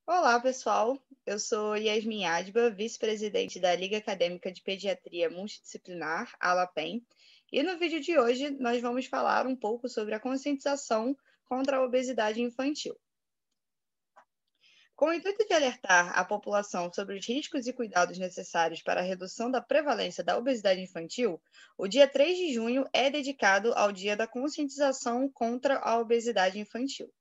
Olá, pessoal. Eu sou Yasmin Adba, vice-presidente da Liga Acadêmica de Pediatria Multidisciplinar, a ALAPEN, e no vídeo de hoje nós vamos falar um pouco sobre a conscientização contra a obesidade infantil. Com o intuito de alertar a população sobre os riscos e cuidados necessários para a redução da prevalência da obesidade infantil, o dia 3 de junho é dedicado ao Dia da Conscientização contra a Obesidade Infantil.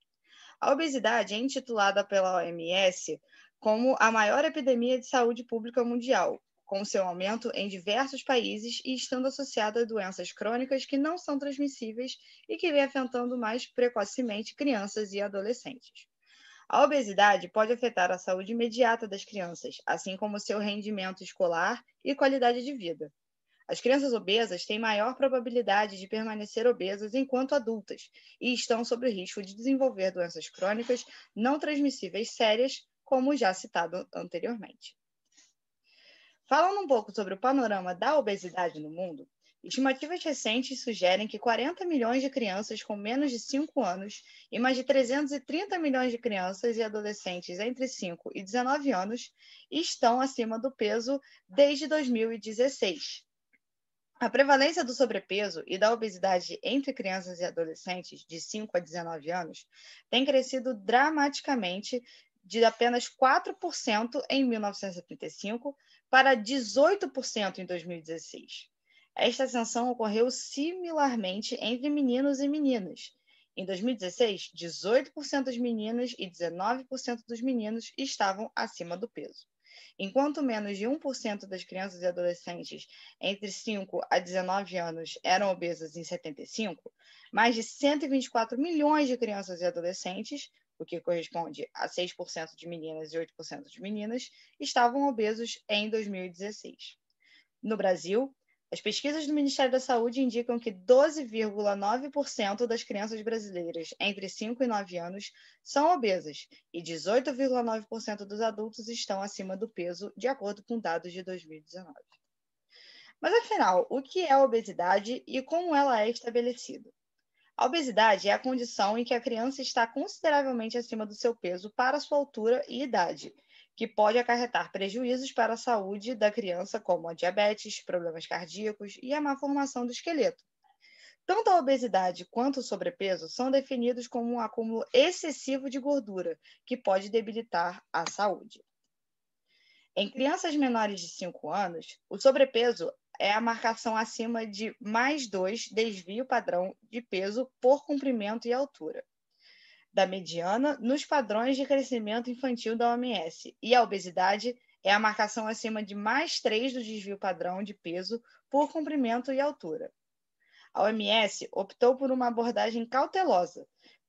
A obesidade é intitulada pela OMS como a maior epidemia de saúde pública mundial, com seu aumento em diversos países e estando associada a doenças crônicas que não são transmissíveis e que vem afetando mais precocemente crianças e adolescentes. A obesidade pode afetar a saúde imediata das crianças, assim como seu rendimento escolar e qualidade de vida. As crianças obesas têm maior probabilidade de permanecer obesas enquanto adultas e estão sob o risco de desenvolver doenças crônicas não transmissíveis sérias, como já citado anteriormente. Falando um pouco sobre o panorama da obesidade no mundo, estimativas recentes sugerem que 40 milhões de crianças com menos de 5 anos e mais de 330 milhões de crianças e adolescentes entre 5 e 19 anos estão acima do peso desde 2016. A prevalência do sobrepeso e da obesidade entre crianças e adolescentes de 5 a 19 anos tem crescido dramaticamente de apenas 4% em 1975 para 18% em 2016. Esta ascensão ocorreu similarmente entre meninos e meninas. Em 2016, 18% dos meninos e 19% dos meninos estavam acima do peso. Enquanto menos de 1% das crianças e adolescentes entre 5 a 19 anos eram obesas em 75, mais de 124 milhões de crianças e adolescentes, o que corresponde a 6% de meninas e 8% de meninas, estavam obesos em 2016. No Brasil, as pesquisas do Ministério da Saúde indicam que 12,9% das crianças brasileiras entre 5 e 9 anos são obesas e 18,9% dos adultos estão acima do peso, de acordo com dados de 2019. Mas afinal, o que é a obesidade e como ela é estabelecida? A obesidade é a condição em que a criança está consideravelmente acima do seu peso para sua altura e idade, que pode acarretar prejuízos para a saúde da criança, como a diabetes, problemas cardíacos e a má formação do esqueleto. Tanto a obesidade quanto o sobrepeso são definidos como um acúmulo excessivo de gordura, que pode debilitar a saúde. Em crianças menores de 5 anos, o sobrepeso é a marcação acima de mais 2 desvio padrão de peso por comprimento e altura da mediana nos padrões de crescimento infantil da OMS, e a obesidade é a marcação acima de mais 3 do desvio padrão de peso por comprimento e altura. A OMS optou por uma abordagem cautelosa,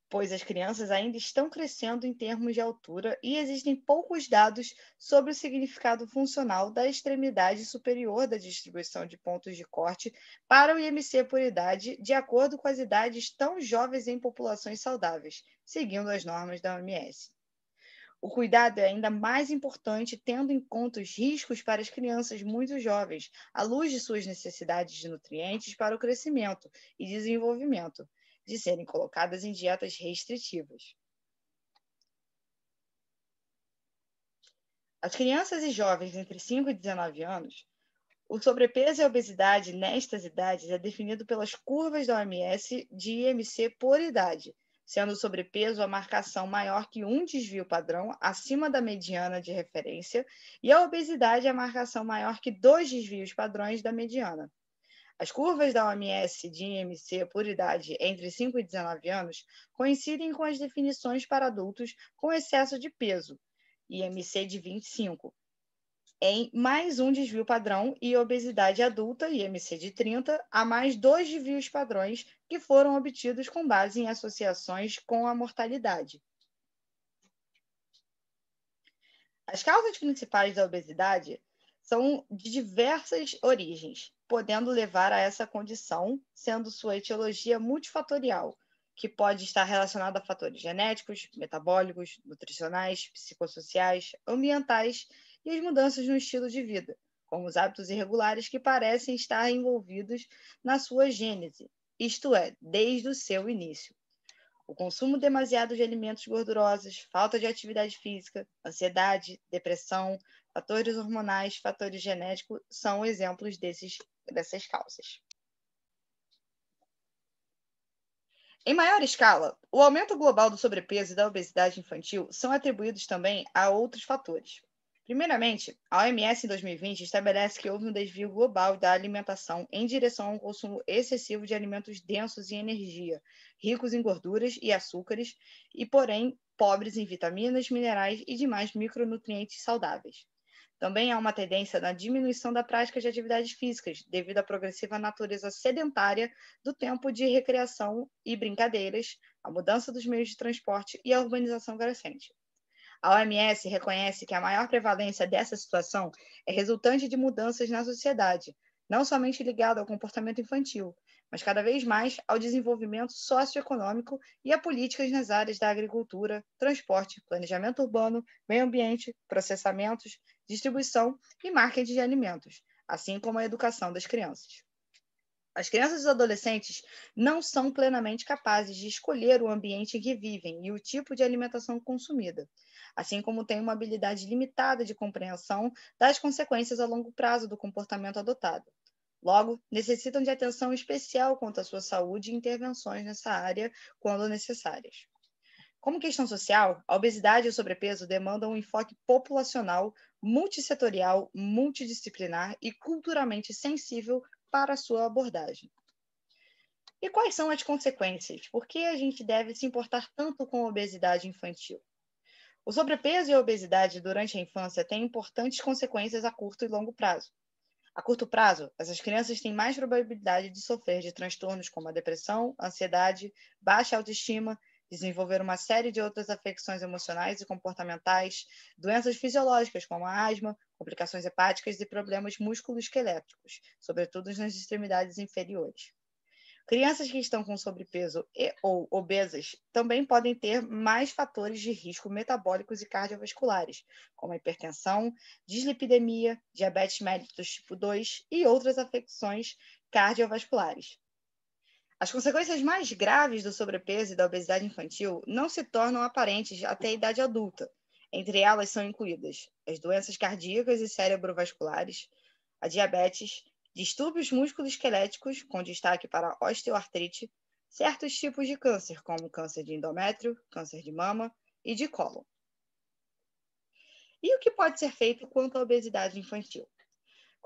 pois as crianças ainda estão crescendo em termos de altura e existem poucos dados sobre o significado funcional da extremidade superior da distribuição de pontos de corte para o IMC por idade, de acordo com as idades tão jovens em populações saudáveis, seguindo as normas da OMS. O cuidado é ainda mais importante tendo em conta os riscos para as crianças muito jovens, à luz de suas necessidades de nutrientes para o crescimento e desenvolvimento, de serem colocadas em dietas restritivas. As crianças e jovens entre 5 e 19 anos, o sobrepeso e a obesidade nestas idades é definido pelas curvas da OMS de IMC por idade, sendo o sobrepeso a marcação maior que um desvio padrão acima da mediana de referência e a obesidade a marcação maior que 2 desvios padrões da mediana. As curvas da OMS de IMC por idade entre 5 e 19 anos coincidem com as definições para adultos com excesso de peso, IMC de 25, em mais um desvio padrão, e obesidade adulta, IMC de 30, a mais 2 desvios padrões que foram obtidos com base em associações com a mortalidade. As causas principais da obesidade são de diversas origens, podendo levar a essa condição, sendo sua etiologia multifatorial, que pode estar relacionada a fatores genéticos, metabólicos, nutricionais, psicossociais, ambientais e as mudanças no estilo de vida, como os hábitos irregulares que parecem estar envolvidos na sua gênese, isto é, desde o seu início. O consumo demasiado de alimentos gordurosos, falta de atividade física, ansiedade, depressão, fatores hormonais, fatores genéticos são exemplos dessas causas. Em maior escala, o aumento global do sobrepeso e da obesidade infantil são atribuídos também a outros fatores. Primeiramente, a OMS em 2020 estabelece que houve um desvio global da alimentação em direção a um consumo excessivo de alimentos densos em energia, ricos em gorduras e açúcares, e porém pobres em vitaminas, minerais e demais micronutrientes saudáveis. Também há uma tendência na diminuição da prática de atividades físicas, devido à progressiva natureza sedentária do tempo de recreação e brincadeiras, a mudança dos meios de transporte e a urbanização crescente. A OMS reconhece que a maior prevalência dessa situação é resultante de mudanças na sociedade, não somente ligada ao comportamento infantil, mas cada vez mais ao desenvolvimento socioeconômico e a políticas nas áreas da agricultura, transporte, planejamento urbano, meio ambiente, processamentos, distribuição e marketing de alimentos, assim como a educação das crianças. As crianças e os adolescentes não são plenamente capazes de escolher o ambiente em que vivem e o tipo de alimentação consumida, assim como têm uma habilidade limitada de compreensão das consequências a longo prazo do comportamento adotado. Logo, necessitam de atenção especial quanto à sua saúde e intervenções nessa área quando necessárias. Como questão social, a obesidade e o sobrepeso demandam um enfoque populacional, multissetorial, multidisciplinar e culturalmente sensível para a sua abordagem. E quais são as consequências? Por que a gente deve se importar tanto com a obesidade infantil? O sobrepeso e a obesidade durante a infância têm importantes consequências a curto e longo prazo. A curto prazo, essas crianças têm mais probabilidade de sofrer de transtornos como a depressão, ansiedade, baixa autoestima, desenvolver uma série de outras afecções emocionais e comportamentais, doenças fisiológicas como a asma, complicações hepáticas e problemas musculoesqueléticos, sobretudo nas extremidades inferiores. Crianças que estão com sobrepeso e ou obesas também podem ter mais fatores de risco metabólicos e cardiovasculares, como a hipertensão, dislipidemia, diabetes mellitus tipo 2 e outras afecções cardiovasculares. As consequências mais graves do sobrepeso e da obesidade infantil não se tornam aparentes até a idade adulta. Entre elas são incluídas as doenças cardíacas e cerebrovasculares, a diabetes, distúrbios musculoesqueléticos, com destaque para a osteoartrite, certos tipos de câncer, como câncer de endométrio, câncer de mama e de cólon. E o que pode ser feito quanto à obesidade infantil?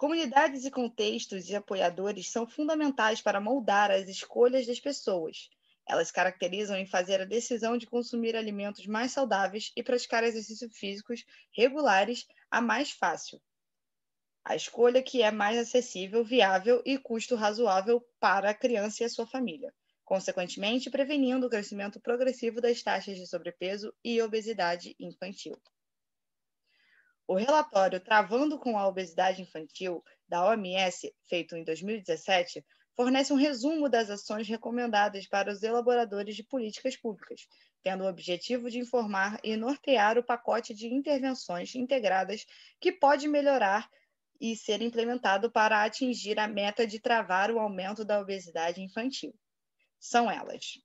Comunidades e contextos e apoiadores são fundamentais para moldar as escolhas das pessoas. Elas se caracterizam em fazer a decisão de consumir alimentos mais saudáveis e praticar exercícios físicos regulares a mais fácil. A escolha que é mais acessível, viável e custo razoável para a criança e a sua família, consequentemente prevenindo o crescimento progressivo das taxas de sobrepeso e obesidade infantil. O relatório Travando com a Obesidade Infantil, da OMS, feito em 2017, fornece um resumo das ações recomendadas para os elaboradores de políticas públicas, tendo o objetivo de informar e nortear o pacote de intervenções integradas que pode melhorar e ser implementado para atingir a meta de travar o aumento da obesidade infantil. São elas: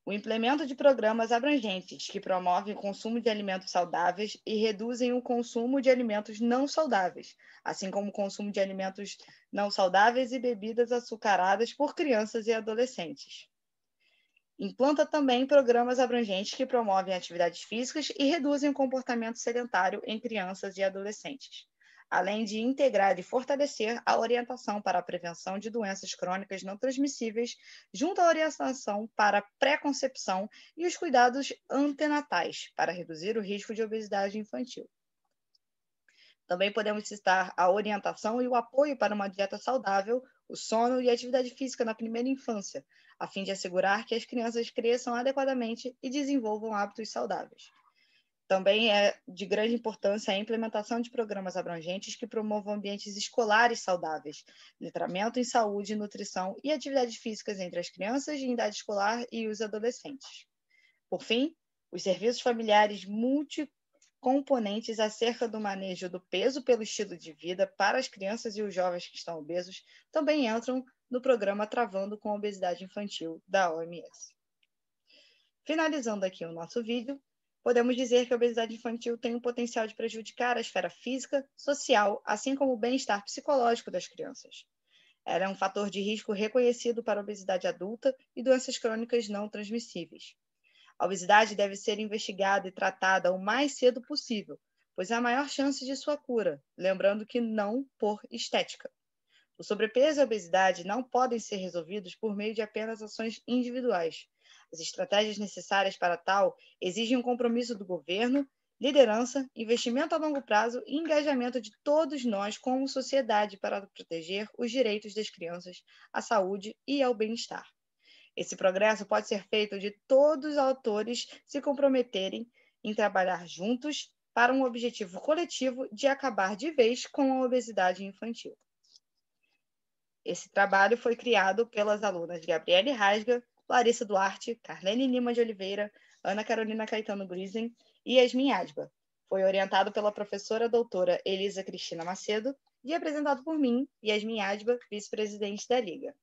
o implemento de programas abrangentes que promovem o consumo de alimentos saudáveis e reduzem o consumo de alimentos não saudáveis, assim como o consumo de alimentos não saudáveis e bebidas açucaradas por crianças e adolescentes. Implanta também programas abrangentes que promovem atividades físicas e reduzem o comportamento sedentário em crianças e adolescentes, além de integrar e fortalecer a orientação para a prevenção de doenças crônicas não transmissíveis, junto à orientação para a pré-concepção e os cuidados antenatais, para reduzir o risco de obesidade infantil. Também podemos citar a orientação e o apoio para uma dieta saudável, o sono e a atividade física na primeira infância, a fim de assegurar que as crianças cresçam adequadamente e desenvolvam hábitos saudáveis. Também é de grande importância a implementação de programas abrangentes que promovam ambientes escolares saudáveis, letramento em saúde, nutrição e atividades físicas entre as crianças em idade escolar e os adolescentes. Por fim, os serviços familiares multicomponentes acerca do manejo do peso pelo estilo de vida para as crianças e os jovens que estão obesos também entram no programa Travando com a Obesidade Infantil da OMS. Finalizando aqui o nosso vídeo, podemos dizer que a obesidade infantil tem o potencial de prejudicar a esfera física, social, assim como o bem-estar psicológico das crianças. Ela é um fator de risco reconhecido para a obesidade adulta e doenças crônicas não transmissíveis. A obesidade deve ser investigada e tratada o mais cedo possível, pois há maior chance de sua cura, lembrando que não por estética. O sobrepeso e a obesidade não podem ser resolvidos por meio de apenas ações individuais. As estratégias necessárias para tal exigem um compromisso do governo, liderança, investimento a longo prazo e engajamento de todos nós como sociedade para proteger os direitos das crianças à saúde e ao bem-estar. Esse progresso pode ser feito de todos os autores se comprometerem em trabalhar juntos para um objetivo coletivo de acabar de vez com a obesidade infantil. Esse trabalho foi criado pelas alunas Gabriele Rasga, Larissa Duarte, Carlene Lima de Oliveira, Ana Carolina Caetano Grisen e Yasmin Adba. Foi orientado pela professora doutora Elisa Cristina Macedo e apresentado por mim, Yasmin Adba, vice-presidente da Liga.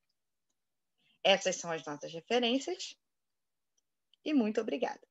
Essas são as nossas referências e muito obrigada.